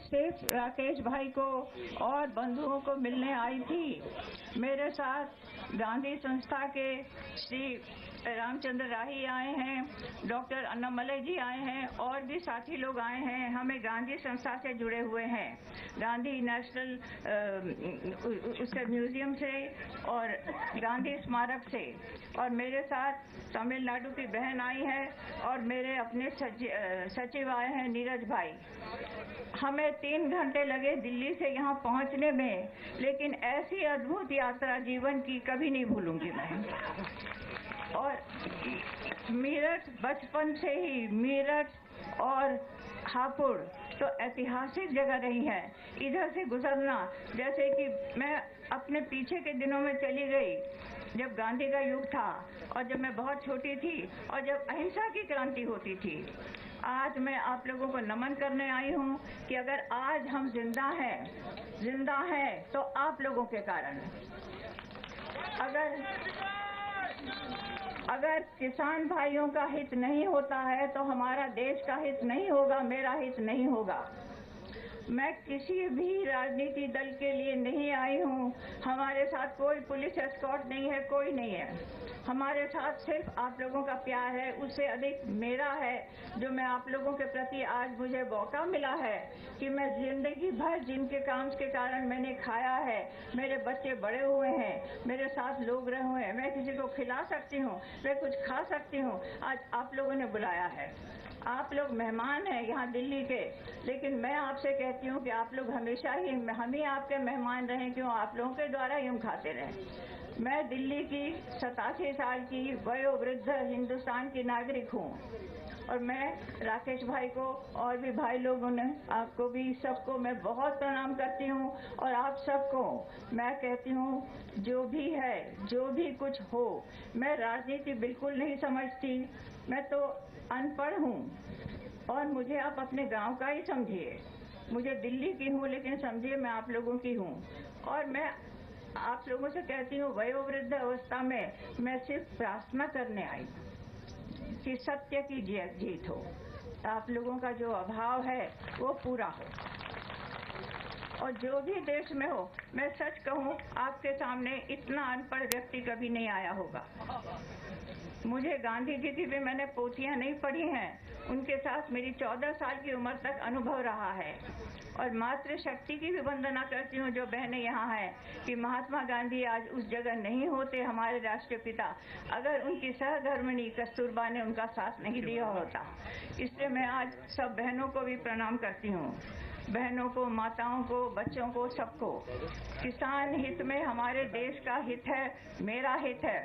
सिर्फ राकेश भाई को और बंधुओं को मिलने आई थी। मेरे साथ गांधी संस्था के श्री रामचंद्र राही आए हैं, डॉक्टर अन्नामलई जी आए हैं और भी साथी लोग आए हैं। हमें गांधी संस्था से जुड़े हुए हैं, गांधी नेशनल उसके म्यूजियम से और गांधी स्मारक से। और मेरे साथ तमिलनाडु की बहन आई है और मेरे अपने सचिव आए हैं नीरज भाई। हमें 3 घंटे लगे दिल्ली से यहाँ पहुँचने में, लेकिन ऐसी अद्भुत यात्रा जीवन की कभी नहीं भूलूंगी मैं। और मेरठ, बचपन से ही मेरठ और हापुड़ तो ऐतिहासिक जगह रही है। इधर से गुजरना, जैसे कि मैं अपने पीछे के दिनों में चली गई जब गांधी का युग था और जब मैं बहुत छोटी थी और जब अहिंसा की क्रांति होती थी। आज मैं आप लोगों को नमन करने आई हूँ कि अगर आज हम जिंदा हैं तो आप लोगों के कारण। अगर किसान भाइयों का हित नहीं होता है तो हमारा देश का हित नहीं होगा, मेरा हित नहीं होगा। मैं किसी भी राजनीति दल के लिए नहीं आई हूँ। हमारे साथ कोई पुलिस एस्कॉर्ट नहीं है, कोई नहीं है। हमारे साथ सिर्फ आप लोगों का प्यार है, उससे अधिक मेरा है, जो मैं आप लोगों के प्रति आज मुझे मौका मिला है कि मैं जिंदगी भर जिनके काम के कारण मैंने खाया है, मेरे बच्चे बड़े हुए हैं, मेरे साथ लोग रहे हुए हैं, मैं किसी को खिला सकती हूँ, मैं कुछ खा सकती हूँ। आज आप लोगों ने बुलाया है, आप लोग मेहमान हैं यहाँ दिल्ली के, लेकिन मैं आपसे कहती हूँ कि आप लोग हमेशा ही हम ही आपके मेहमान रहें, क्यों आप लोगों के द्वारा ही हम खाते रहें। मैं दिल्ली की 87 साल की वयोवृद्ध हिंदुस्तान की नागरिक हूँ और मैं राकेश भाई को और भी भाई लोगों ने, आपको भी सबको मैं बहुत प्रणाम करती हूँ। और आप सबको मैं कहती हूँ, जो भी है, जो भी कुछ हो, मैं राजनीति बिल्कुल नहीं समझती, मैं तो अनपढ़ हूँ और मुझे आप अपने गांव का ही समझिए। मुझे दिल्ली की हूँ लेकिन समझिए मैं आप लोगों की हूँ। और मैं आप लोगों से कहती हूँ, वयोवृद्ध अवस्था में मैं सिर्फ प्रार्थना करने आई कि सत्य की जीत हो, आप लोगों का जो अभाव है वो पूरा हो। और जो भी देश में हो, मैं सच कहूँ, आपके सामने इतना अनपढ़ व्यक्ति कभी नहीं आया होगा। मुझे गांधी जी की भी मैंने पोथियां नहीं पढ़ी हैं, उनके साथ मेरी 14 साल की उम्र तक अनुभव रहा है। और मातृशक्ति की भी वंदना करती हूँ जो बहनें यहाँ हैं, कि महात्मा गांधी आज उस जगह नहीं होते, हमारे राष्ट्रपिता, अगर उनकी सहधर्मिणी कस्तूरबा ने उनका साथ नहीं दिया होता। इसलिए मैं आज सब बहनों को भी प्रणाम करती हूँ, बहनों को, माताओं को, बच्चों को, सबको। किसान हित में हमारे देश का हित है, मेरा हित है।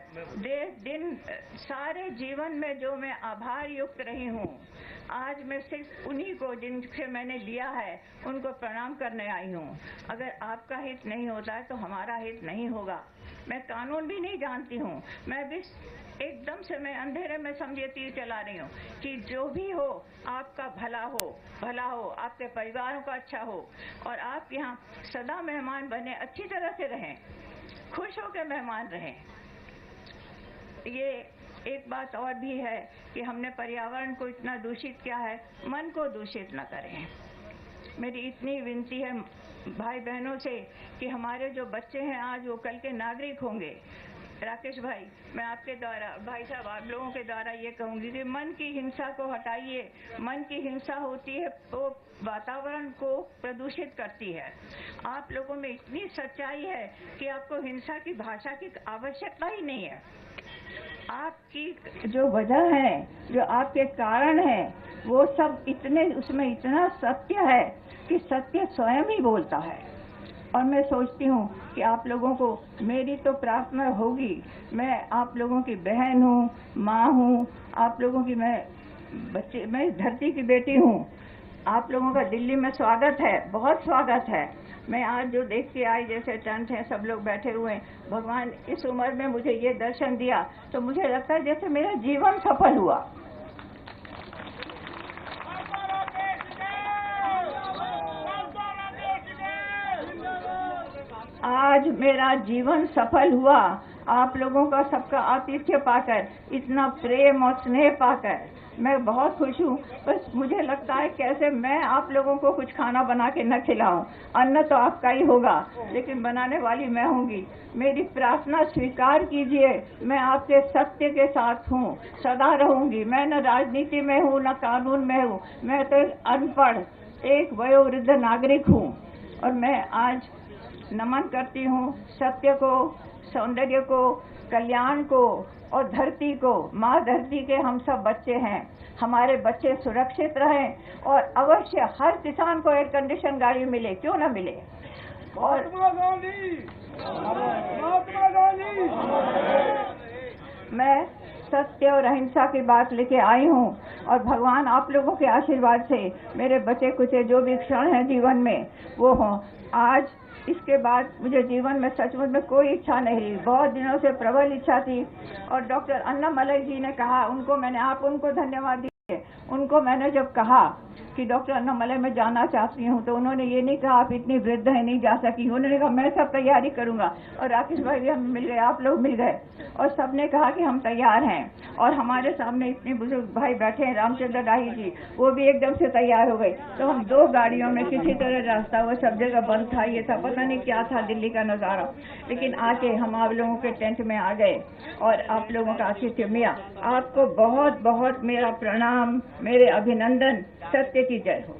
दिन सारे जीवन में जो मैं आभार युक्त रही हूँ, आज मैं सिर्फ उन्हीं को जिनसे मैंने लिया है उनको प्रणाम करने आई हूँ। अगर आपका हित नहीं होता है तो हमारा हित नहीं होगा। मैं कानून भी नहीं जानती हूँ, मैं भी एकदम से मैं अंधेरे में समझे तीर चला रही हूँ कि जो भी हो आपका भला हो, आपके परिवारों का अच्छा हो और आप यहाँ सदा मेहमान बने, अच्छी तरह से रहें, खुश होकर मेहमान रहें। ये एक बात और भी है कि हमने पर्यावरण को इतना दूषित किया है, मन को दूषित न करें। मेरी इतनी विनती है भाई बहनों से कि हमारे जो बच्चे हैं आज वो कल के नागरिक होंगे। राकेश भाई, मैं आपके द्वारा, भाई साहब, आप लोगों के द्वारा ये कहूँगी कि मन की हिंसा को हटाइए। मन की हिंसा होती है तो वातावरण को प्रदूषित करती है। आप लोगों में इतनी सच्चाई है कि आपको हिंसा की भाषा की आवश्यकता ही नहीं है। आपकी जो वजह है, जो आपके कारण है, वो सब इतने, उसमें इतना सत्य है कि सत्य स्वयं ही बोलता है। और मैं सोचती हूँ कि आप लोगों को मेरी तो प्रार्थना होगी। मैं आप लोगों की बहन हूँ, माँ हूँ, आप लोगों की मैं धरती की बेटी हूँ। आप लोगों का दिल्ली में स्वागत है, बहुत स्वागत है। मैं आज जो देख के आई, जैसे टेंट है, सब लोग बैठे हुए हैं, भगवान इस उम्र में मुझे ये दर्शन दिया तो मुझे लगता है जैसे मेरा जीवन सफल हुआ। आज मेरा जीवन सफल हुआ आप लोगों का सबका आतिथ्य पाकर, इतना प्रेम और स्नेह पाकर। मैं बहुत खुश हूँ। बस मुझे लगता है कैसे मैं आप लोगों को कुछ खाना बना के न खिलाऊं। अन्न तो आपका ही होगा, लेकिन बनाने वाली मैं होंगी। मेरी प्रार्थना स्वीकार कीजिए। मैं आपके सत्य के साथ हूँ, सदा रहूंगी। मैं न राजनीति में हूँ, न कानून में हूँ। मैं तो अनपढ़ एक वयोवृद्ध नागरिक हूँ, और मैं आज नमन करती हूँ सत्य को, सौंदर्य को, कल्याण को और धरती को। माँ धरती के हम सब बच्चे हैं। हमारे बच्चे सुरक्षित रहें और अवश्य हर किसान को एयर कंडीशन गाड़ी मिले, क्यों ना मिले। और मैं सत्य और अहिंसा की बात लेके आई हूँ, और भगवान आप लोगों के आशीर्वाद से मेरे बचे कुचे जो भी क्षण हैं जीवन में वो हों। आज इसके बाद मुझे जीवन में सचमुच में कोई इच्छा नहीं रही। बहुत दिनों से प्रबल इच्छा थी, और डॉक्टर अन्नामलई जी ने कहा, उनको मैंने, आप उनको धन्यवाद दीजिए। उनको मैंने जब कहा कि डॉक्टर अन्नामलई मैं जाना चाहती हूँ, तो उन्होंने ये नहीं कहा आप इतनी वृद्ध है नहीं जा सकी। उन्होंने कहा मैं सब तैयारी करूंगा। और राकेश भाई भी हम मिल गए, आप लोग मिल गए, और सबने कहा कि हम तैयार हैं। और हमारे सामने इतने बुजुर्ग भाई बैठे हैं, रामचंद्र डाही जी, वो भी एकदम से तैयार हो गए। तो हम 2 गाड़ियों में किसी तरह रास्ता, वो सब जगह बंद था, ये था, पता नहीं क्या था दिल्ली का नजारा, लेकिन आके हम आप लोगों के टेंट में आ गए और आप लोगों का आतिथ्य मिला। आपको बहुत बहुत मेरा प्रणाम, मेरे अभिनंदन। सत्य की जय हो।